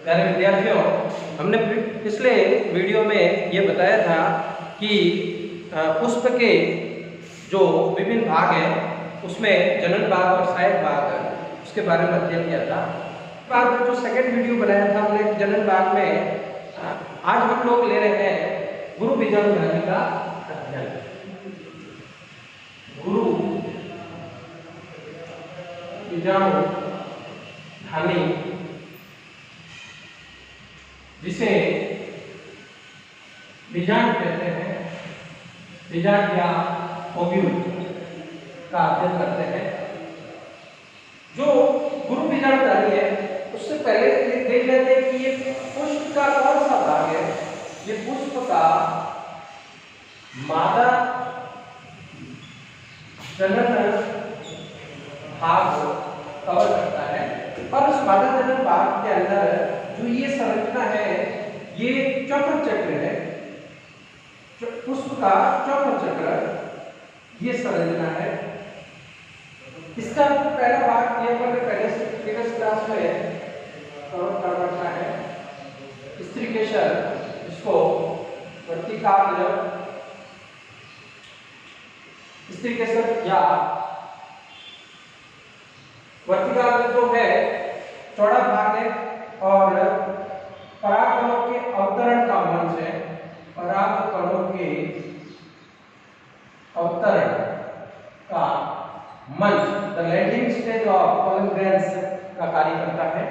प्यारे विद्यार्थियों, हमने पिछले वीडियो में ये बताया था कि पुष्प के जो विभिन्न भाग हैं उसमें जनन भाग और सहायक भाग उसके बारे में अध्ययन किया था। बाद में जो सेकंड वीडियो बनाया था हमने जनन भाग में, आज हम लोग ले रहे हैं गुरु बीजाणु धानी का अध्ययन। गुरु बीजाणु धानी, जिसे बीजांड कहते हैं, बीजांड या ओव्यूल का अध्ययन करते हैं। जो गुरु बीजाणु धानी है उससे पहले देख लेते हैं कि ये पुष्प का कौन सा भाग है। ये पुष्प का मादा जनन भाग कवर करता है और उस मादा जनन भाग के अंदर जो ये संरचना है ये चक्र चक्र है। पुष्प का चक्र चक्र ये संरचना है। इसका पहला भाग ये हमने पहले से प्रीवियस क्लास में कवर कर रखा है। स्त्री केशर, इसको वर्तिकाग्र स्त्री केशर या वर्तिकाग्र जो है चौड़ा भाग है और परागकणों के अवतरण का मंच है। परागकणों के अवतरण का मंच, the landing stage of pollen grains का कार्य करता है।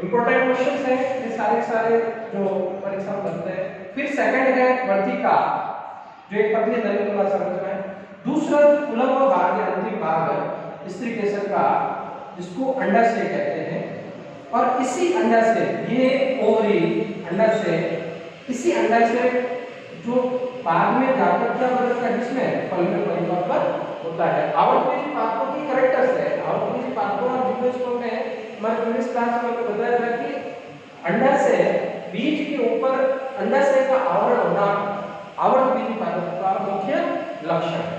इंपॉर्टेंट क्वेश्चंस है ये सारे जो परीक्षा में बनते हैं। फिर सेकंड है वर्तिका, जो एक पतली नली वाला संरचना है। दूसरा पुलंग भाग या अंतिम भाग स्त्री केशर का, जिसको अंडाशय कहते हैं। और इसी अंडाशय, ये ओवरी अंडाशय, इसी अंडाशय जो बाद में जाकर क्या बदलता है, जिसमें फल में परिवर्तन होता है। आवर्तबीजी पादपों की कैरेक्टर्स है। आवर्तबीजी पादपों और जिम्नोस्पर्म में हमारे प्रीवियस क्लास में बताया था कि अंडाशय, बीज के ऊपर अंडाशय का आवरण होना आवर्तबीजी पादप का मुख्य लक्षण है।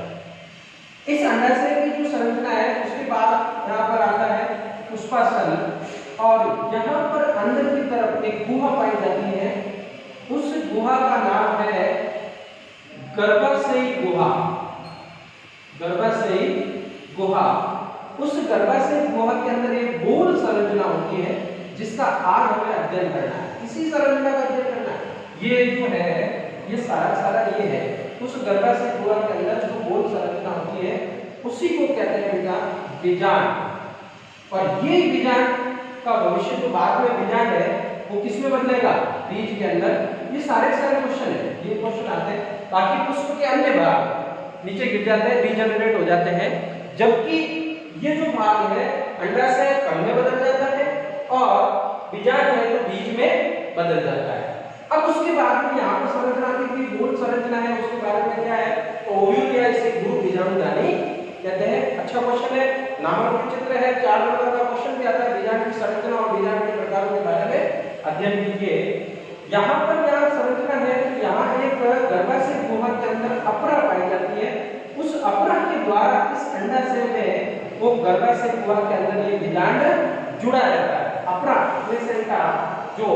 इस अंडाशय की जो संरचना है उसके बाद यहाँ पर आता है पुष्पाशय, और यहाँ पर अंदर की तरफ एक गुहा पाई जाती है। उस गुहा का नाम है गर्भाशयी गुहा। गर्भाशयी गुहा, उस गर्भाशयी गुहा के अंदर एक गोल संरचना होती है जिसका आज हमें अध्ययन करना है। इसी संरचना का अध्ययन करना है। ये जो है ये सारा ये है। उस गर्भाशयी गुहा के अंदर जो गोल संरचना होती है उसी को कहते हैं बेटा बीजांड। और ये बीजांड का भविष्य जो बाद में बीजांड है वो किस में बदलेगा, बीज के अंदर। ये सारे क्वेश्चन है, ये क्वेश्चन आते हैं। बाकी पुष्प के अन्य भाग नीचे गिर जाते हैं, डीजेनरेट हो जाते हैं, जबकि ये जो भाग है अंडाशय कण में बदल जाता है और बीजांड है तो बीज में बदल जाता है। अब उसके बाद में यहाँ पर संरचना की गोल संरचना है, उसके बारे में क्या है, ओव्यूल या इसे गुरु बीजाणु धानी कहते हैं। अच्छा क्वेश्चन है, नामक चित्र है, 4 नंबर का क्वेश्चन भी आता है। बीजांड की संरचना और बीजांड के प्रकारों के बारे में अध्ययन कीजिए। यहाँ पर क्या संरचना है, तो यहाँ एक गर्भाशय गुहा के अंदर अपरा पाई जाती है। उस अपरा के द्वारा इस अंडाशय में वो गर्भाशय गुहा के अंदर ये बीजांड जुड़ा रहता है। अपरा से का जो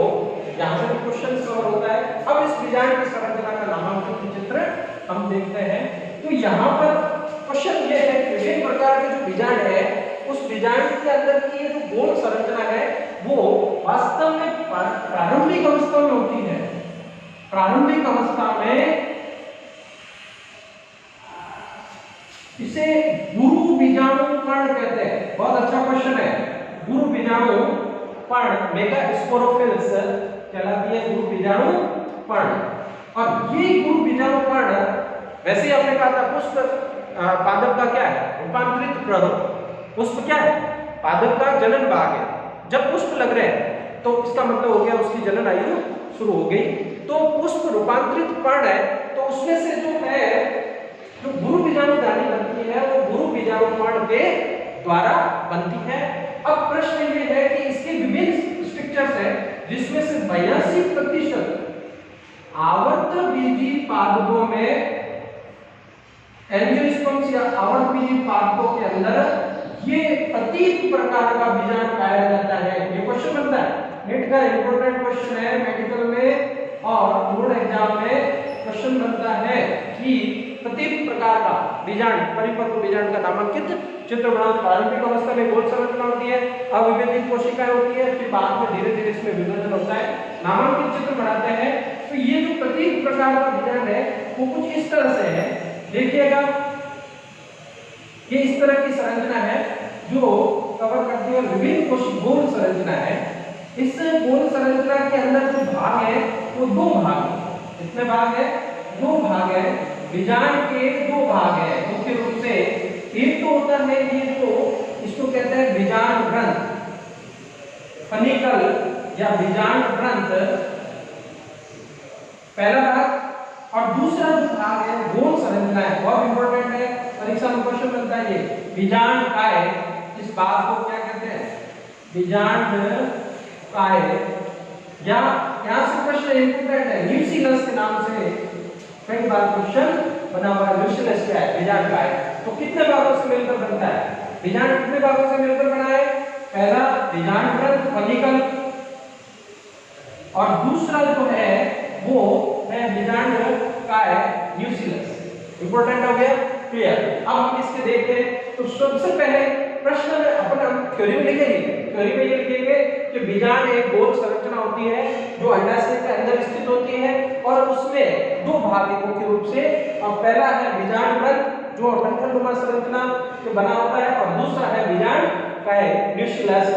यहाँ से क्वेश्चन कवर होता है। अब इस बीजांड की संरचना का नामांकित चित्र हम देखते हैं। तो यहाँ पर क्वेश्चन ये है कि विभिन्न प्रकार के जो बीजांड है उस बीजांड के अंदर की जो गोल संरचना है वो वास्तव में प्रारंभिक अवस्था में होती है। प्रारंभिक अवस्था में इसे गुरु बीजाणु कण कहते हैं। बहुत अच्छा क्वेश्चन है। गुरु बीजाणु कण, मेगास्पोरोफिल्स कहलाती है गुरु बीजाणु कण। और ये गुरु बीजाणु कण, वैसे ही आपने कहा था पुष्प पादप का क्या है, रूपांतरित प्ररूप। पुष्प क्या है, पादप का जनन भाग है। जब पुष्प लग रहे हैं तो इसका मतलब हो गया उसकी जनन आयु शुरू हो गई। तो पुष्प रूपांतरित पर्ण है, तो उसमें से जो है जो गुरु बीजाणु धानी बनती है वो गुरु बीजाणु पर्ण के द्वारा बनती है। अब प्रश्न ये है कि इसके विभिन्न स्ट्रक्चर्स हैं, जिसमें से 82% आवर्तबीजी पादपों में, एंजियोस्पर्म्स या आवर्तबीजी पादपों के अंदर ये अतीत प्रकार का बीजांड पाया जाता है। ये क्वेश्चन बनता है नेट देखा इंपॉर्टेंट क्वेश्चन है मेडिकल में और बोर्ड एग्जाम में क्वेश्चन बनता है कि प्रत्येक प्रकार का बीजांड परिपक्व बीजांड का नामांकित चित्र बनाओ। प्रारंभिक अवस्था में गोल संरचना होती है, अविभजित कोशिकाएं होती है, फिर बाद में धीरे धीरे इसमें विभाजन होता है, नामांकित चित्र बनाते हैं। तो ये जो प्रत्येक प्रकार का बीजांड है वो कुछ इस तरह से है, देखिएगा ये इस तरह की संरचना है जो कवर करती है विभिन्न कोशिक गोल संरचना है। इस गोल संरचना के अंदर जो भाग है वो दो भाग है। कितने भाग है? दो भाग है। बीजांड के दो भाग है मुख्य रूप से। एक तो होता है ये जो इसको कहते हैं बीजांड ग्रंथ, फनिकल या बीजांड ग्रंथ, पहला भाग। और दूसरा जो भाग है गोल संरचना है, बहुत इंपॉर्टेंट है, परीक्षा में क्वेश्चन बनता है ये बीजांड काय। इस भाग को क्या कहते हैं? बीजांड काय। या यहां से प्रश्न इंपॉर्टेंट है, न्यूक्लियस के नाम से कई बार क्वेश्चन बना हुआ है। न्यूक्लियस क्या है? बीजांड काय। तो कितने भागों से मिलकर बनता है? बीजांड कितने भागों से मिलकर बना है? पहला बीजांड ग्रंथ फनिकल और दूसरा जो है वो है बीजांड काय न्यूक्लियस। इंपॉर्टेंट हो गया, क्लियर। अब हम इसके देखते हैं। तो सबसे पहले प्रश्न में अपन थ्योरी में लिखेंगे, थ्योरी में ये लिखेंगे कि बीजांड एक गोल संरचना होती है जो अंडाशय के अंदर स्थित होती है और उसमें दो भाग है मुख्य रूप से। और पहला है बीजांड ग्रंथ जो डंठलनुमा संरचना से बना होता है और दूसरा है बीजांड काय न्यूक्लियस।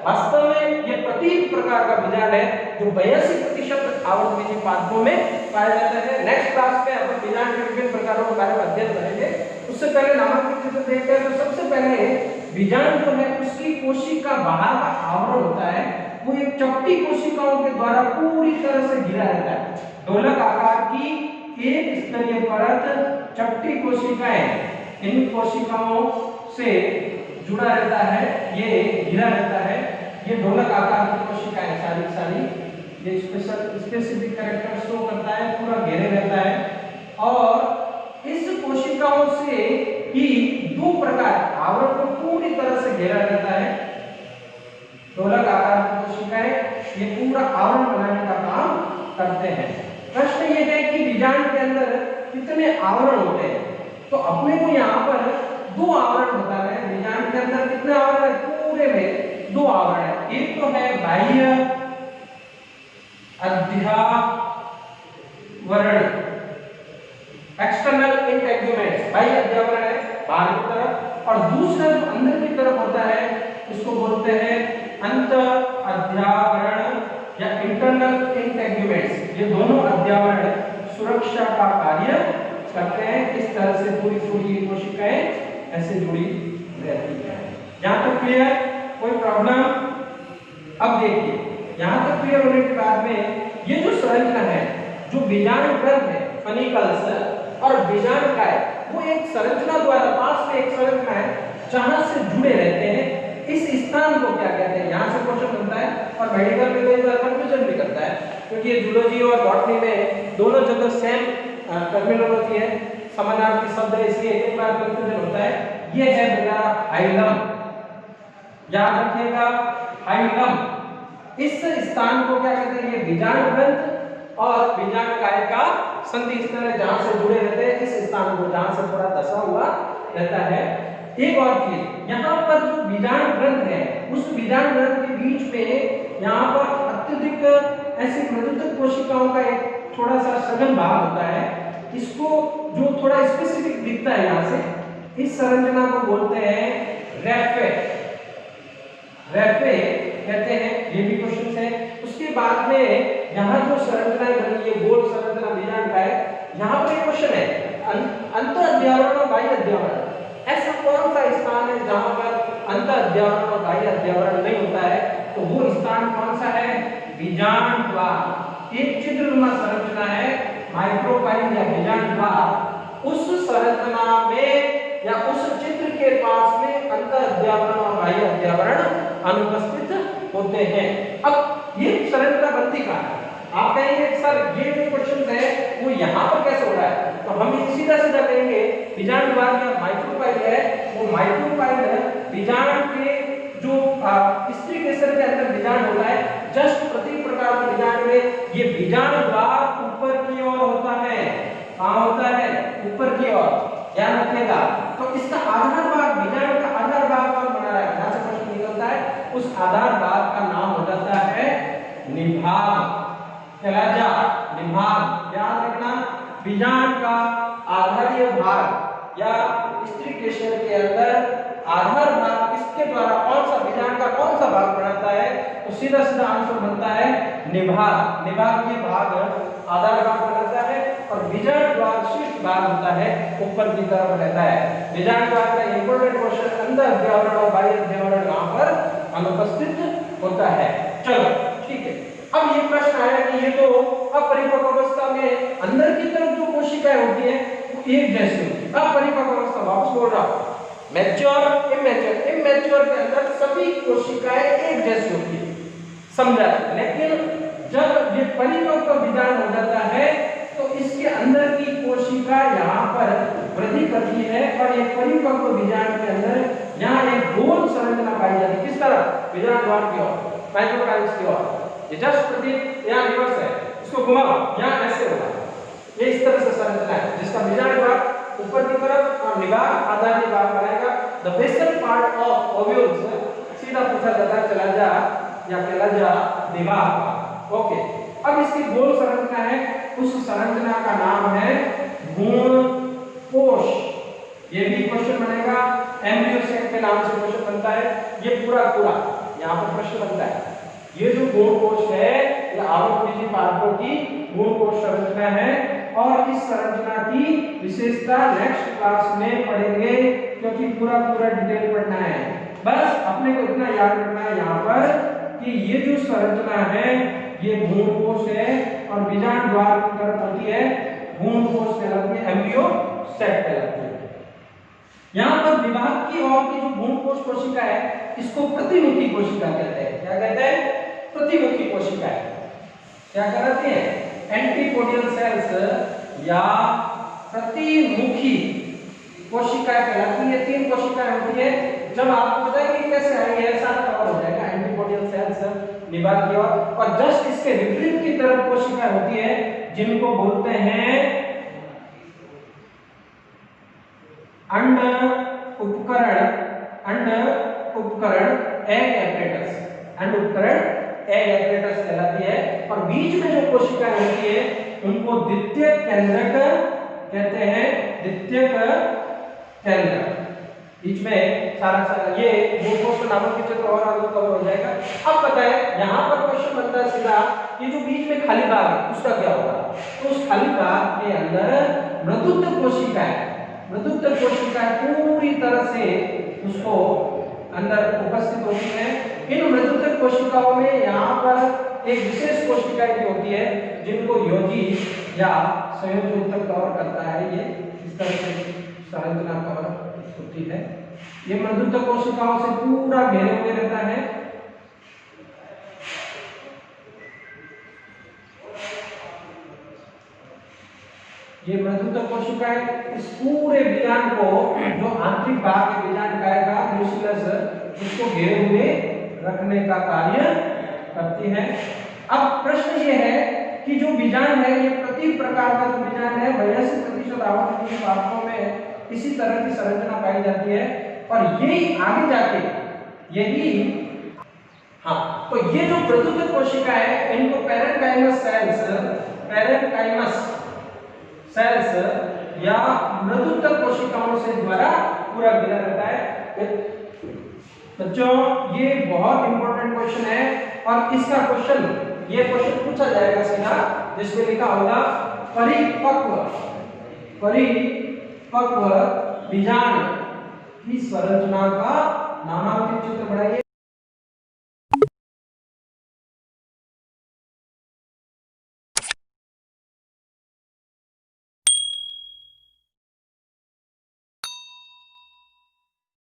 वास्तव में ये प्रत्येक प्रकार का बीजांड है जो 82% आवृत्ति पादपों में पाया जाता है। नेक्स्ट क्लास में अपन बीजांड के विभिन्न प्रकारों के बारे में अध्ययन करेंगे। उससे पहले नामांकित चित्र देखते हैं। तो सबसे पहले बीजांड जो है उसकी कोशिका बाहर का आवरण होता है वो एक चपटी कोशिकाओं के द्वारा पूरी तरह से घिरा रहता है। ढोलक आकार की एक स्तरीय परत चपटी कोशिकाएं, इन कोशिकाओं से जुड़ा रहता है, ये घिरा रहता है। ये ढोलक आकार की कोशिकाएं सारी सारी ये स्पेसिफिक कैरेक्टर शो करता है, पूरा घेरे रहता है। और इस कोशिकाओं से ही दो प्रकार आवरण को पूरी तरह से घेरा रहता है। ढोलक आकार की कोशिकाएं ये पूरा आवरण बनाने का काम करते हैं। प्रश्न ये है कि बीजांड के अंदर कितने आवरण होते हैं? तो अपने को यहाँ पर दो आवरण बताना है। बीजांड के अंदर कितने आवरण है? पूरे में दो आवरण है। एक तो है बाह्य अध्यावरण, एक्सटर्नल इंटेग्यूमेंट्स, बाह्य अध्यावरण है बाहर की तरफ, और दूसरा जो अंदर की तरफ होता है इसको बोलते हैं अंत अध्यावरण या इंटरनल इंटेग्यूमेंट्स। ये दोनों अध्यावरण सुरक्षा का कार्य करते हैं। इस तरह से पूरी पूरी कोशिकाएं ऐसे जुड़ी रहती है। यहाँ तक क्लियर? कोई प्रॉब्लम? अब देखिए यहाँ तक क्लियर होने के बाद में ये जो संरचना है जो बीजांड ग्रंथ है फनिकल्स और बीजांड काय, वो एक संरचना द्वारा पास में एक संरचना है जहां से जुड़े रहते हैं। इस स्थान को क्या कहते हैं? यहाँ से क्वेश्चन बनता है और मेडिकल में कई बार कंफ्यूजन भी करता है क्योंकि ये जूलॉजी और बॉटनी में दोनों जगह सेम टर्मिनोलॉजी है, समानार्थी शब्द है, इसलिए एक बार कंफ्यूजन होता है। ये है बेटा हाइलम, याद रखिएगा हाइलम। इस स्थान को क्या कहते हैं? ये बीजांड ग्रंथ और बीजांड काय का संधि स्थल है जहां से जुड़े रहते हैं। इस स्थान को जहां से थोड़ा धसा हुआ रहता है। एक और चीज, यहाँ पर जो बीजांड ग्रंथ है उस बीजांड ग्रंथ के बीच में यहाँ पर अत्यधिक ऐसी प्रदुत्तक कोशिकाओं का एक थोड़ा सा सघन भाग होता है। इसको जो थोड़ा स्पेसिफिक दिखता है यहाँ से, इस संरचना को बोलते हैं रेफे। रेफे कहते हैं। ये भी क्वेश्चन है। उसके बाद में यहाँ जो संरचना बनी है गोल संरचना बीजांड काय, यहाँ पर एक क्वेश्चन है अंत अध्यावरण और बाह्य अध्यावरण। ऐसा कौन सा स्थान है जहां पर अंत अध्यावरण और बाह्य अध्यावरण नहीं होता है? तो वो स्थान कौन सा है? बीजांड द्वार। एक छिद्रनुमा संरचना है माइक्रोपाइल या बीजांड द्वार। उस संरचना में या उस छिद्र के पास में अंत अध्यावरण और बाह्य अध्यावरण अनुपस्थित होते हैं। अब ये संरचना बनती कहाँ है? आप कहेंगे सर ये जो क्वेश्चन है वो यहाँ पर कैसे हो रहा है? तो हम सीधा सीधा कहेंगे बीजांड द्वार या माइक्रोपाइल है, वो माइक्रोपाइल बीजांड के जो स्त्री केसर के अंदर बीजांड होता है जस्ट बीजाणु द्वार ऊपर की ओर होता है। कहाँ होता है? ऊपर की ओर, ध्यान रखिएगा। तो इसका आधार भाग, बीजाणु का आधार भाग कौन बना रहा है, जहां से प्रश्न निकलता है, उस आधार भाग का नाम हो जाता है निभाग। कलेजा, निभाग, याद रखना। बीजाणु का आधारीय भाग या स्त्री केशर के अंदर आधार भाग किसके द्वारा, कौन सा बीजाणु का कौन सा भाग बनाता है, तो सीधा सीधा आंसर बनता है निभाग। निभाग ये भाग आधार भाग बनाता है और बीजाणु द्वार शीर्ष भाग होता है, ऊपर की तरफ रहता है। बीजाणु द्वार का इंपॉर्टेंट क्वेश्चन अंदर द्रवण और बाह्य द्रवण यहाँ पर अनुपस्थित होता है। चलो ठीक है, अब ये प्रश्न आया कि ये तो अपरिपक्व अवस्था में अंदर की तरफ जो कोशिकाएं होती है वो एक जैसी होती है। अपरिपक्व अवस्था, वापस बोल रहा हूं, मैच्योर, इमैच्योर, इमैच्योर के अंदर सभी कोशिकाएं एक जैसी होती है, समझा। लेकिन जब ये परिपक्व बीजाणु हो जाता है तो इसके अंदर की कोशिका यहाँ पर वृद्धि करती है और ये परिपक्व बीजाणु के अंदर यहाँ एक गोल संरचना पाई जाती है। किस तरह? बीजाणु द्वार की ओर, माइक्रोकाइल्स की ओर। ये जस्ट प्रतीक यहाँ रिवर्स है, इसको घुमाओ, यहाँ ऐसे होगा। ये इस तरह से संरचना है जिसका बीजाणु द्वार ऊपर की तरफ और निभाग आधारी भाग बनाएगा। The basal part of ovules, सीधा पूछा जाता है कलेजा या कलेजा निभाग। ओके, अब इसकी गोल संरचना है, उस संरचना का नाम है भ्रूण कोश। ये भी क्वेश्चन बनेगा, एम्ब्रियो सेक के नाम से क्वेश्चन बनता है। ये पूरा यहाँ पर प्रश्न बनता है। ये जो भ्रूण कोश है ये आवृत्ति पार्टों की भ्रूण कोश संरचना है और इस संरचना की विशेषता नेक्स्ट क्लास में पढ़ेंगे, क्योंकि पूरा डिटेल पढ़ना है। बस अपने को इतना याद रखना है यहाँ पर कि ये जो संरचना है ये भ्रूण कोश है और बीजाणु द्वार की तरफ होती है भ्रूण कोश कहलाती है, एम्ब्रियो सेक कहलाती है। यहाँ पर विभाग की ओर की जो भ्रूण कोश कोशिका है इसको प्रतिमुखी कोशिका कहते हैं। क्या कहते हैं? प्रतिमुखी कोशिका है। क्या कहलाती है? एंटीपोडियल सेल्स या प्रतिमुखी कोशिकाएं कहलाती है। 3 कोशिकाएं होती है। जब आपको बताएंगे कैसे आएंगे, ऐसा कवर हो जाएगा। एंटीपोडियल सेल्स निभाग की ओर और जस्ट इसके विपरीत की तरफ कोशिकाएं होती है जिनको बोलते हैं अंड उपकरण, अंड उपकरण एग एपरेटस, अंड उपकरण एग एपरेटस कहलाती है। और बीच में जो कोशिकाएं होती है उनको द्वितीयक केंद्रक कहते हैं, द्वितीयक केंद्रक। बीच में सारा ये भ्रूण नामक के चित्र और आगे कवर हो जाएगा। अब बताएं, यहाँ पर क्वेश्चन बनता है सीधा, ये जो बीच में खाली भाग है उसका क्या होगा? तो उस खाली भाग के अंदर मृदुत्व कोशिकाएं, मृदुत्व कोशिकाएं पूरी तरह से उसको अंदर उपस्थित होती है। इन मृदुत्व कोशिकाओं में यहाँ पर एक विशेष कोशिकाएं भी होती है जिनको योगी या संयोजी ऊतक कवर करता है। ये इस तरह से संरचना कवर होती है। ये मृदुत्व कोशिकाओं से पूरा घेरे हुए रहता है। ये मृदुत्व कोशिकाएं इस पूरे बीजाणु को, जो आंतरिक भाग के बीजाणु का न्यूक्लियस, उसको घेरे हुए रखने का कार्य करती है। अब प्रश्न ये है कि जो बीजाणु है ये प्रति प्रकार का जो बीजाणु है 82% आवृत्ति पार्टों में इसी तरह की संरचना पाई जाती है और यही आगे जाके यही तो ये जो मृदुत्व कोशिका है इनको पैरेन्काइमस सेल्स, पैरेन्काइमस सेल्स या मृदुत्व कोशिकाओं से द्वारा पूरा घिरा रहता है। बच्चों ये बहुत इंपॉर्टेंट क्वेश्चन है और इसका ये क्वेश्चन पूछा जाएगा सीधा, जिसमें लिखा होगा परिपक्व बीजाणु की संरचना का